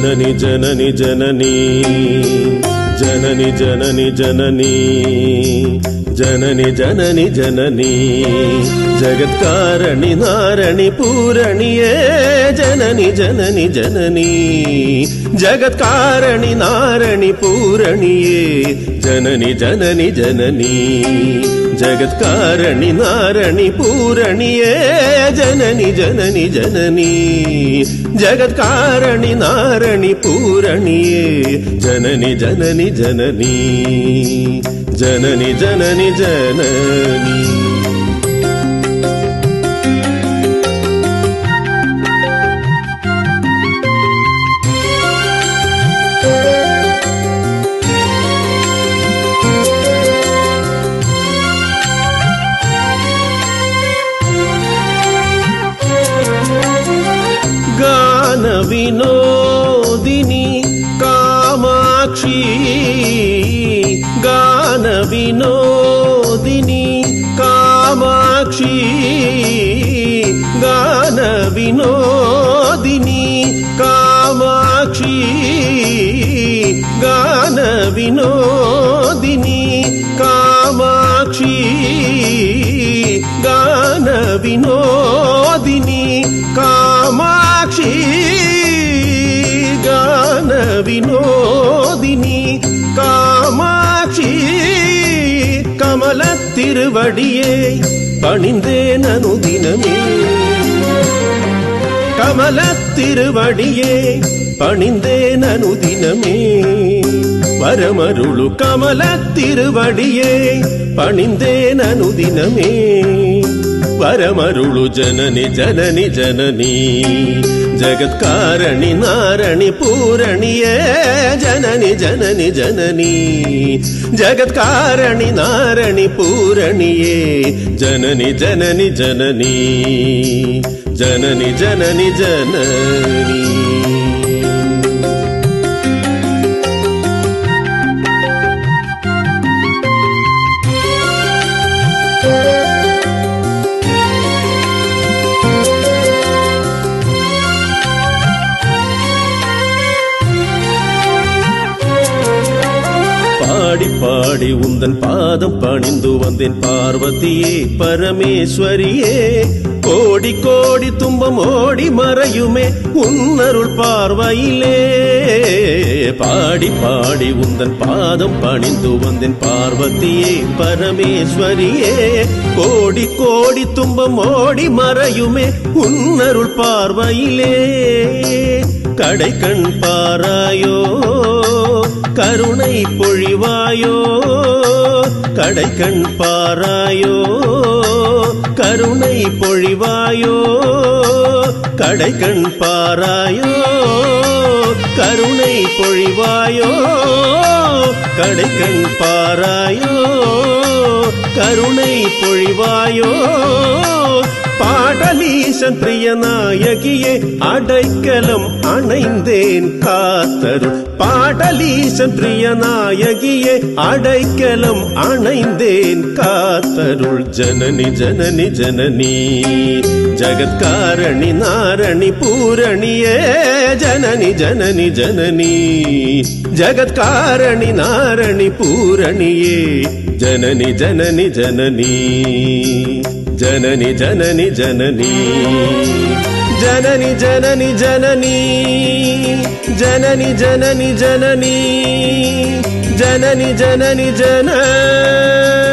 जननी जननी जननी जननी जननी जननी जननी जननी जननी जगत्कारणि नारणि पूरणिये जननी जननी जननी जगत्कारणि नारणि पूरणिये जननी जननी जननी जगत्कारणि नारणि पूरणिये जननी जननी जननी जगत्कारणि नारणि पूरणिये जननी जननी जननी जननी जननी जननी गान विनोदिनी कामाक्षी गान विनोदिनी कामाक्षी गान विनोदिनी कामाक्षी गान विनोदिनी कामाक्षी गान विनोदिनी कामाक्षी गान विनोदिनी कामाक्षी कमलत्तिरुवडिये पणिंदेन अनुदिनमे कमलत्तिरुवडिये पणिंदेन अनुदिनमे वरमरुळु कमलत्तिरुवडिये पणिंदेन अनुदिनमे वरमरुळु जननी जननी जननी जगत्कारणि नारणि पूरणिये जननी जननी जननी जगत्कारणि नारणि पूरणिये जननी जननी जननी जननी जननी जननी पाड़ी पाड़ी उन्दन पादम पणिंदु वंदेन पार्वतिये परमेश्वरिये कोडी कोडी तुंबम ओडी मरयुमे उन्नरुळ पार्वैयिले पाड़ी पाड़ी उन्दन पादम पणिंदु वंदेन पार्वतिये परमेश्वरिये कोडी कोडी तुंबम ओडी मरयुमे उन्नरुळ पार्वैयिले कடைக்கண் பாராயோ கருணை பொழிவாயோ கடைக்கண் பாராயோ கருணை பொழிவாயோ கடைக்கண் பாராயோ கருணை பொழிவாயோ கடைக்கண் பாராயோ கருணை பொழிவாயோ பாடலீசன் பிரியநாயகியே அடைக்கலம் அணைந்தேன் காத்தருள் பாடலீசன் பிரியநாயகியே அடைக்கலம் அணைந்தேன் காத்தருள் ஜனனி ஜனனி ஜனனி ஜகத்காரணி நாரணி பூரணியே ஜனனி ஜனனி ஜனனி ஜகத்காரணி நாரணி பூரணியே ஜனனி ஜனனி ஜனனி जननी जननी जननी जननी जननी जननी जननी जननी जननी जननी जननी जननी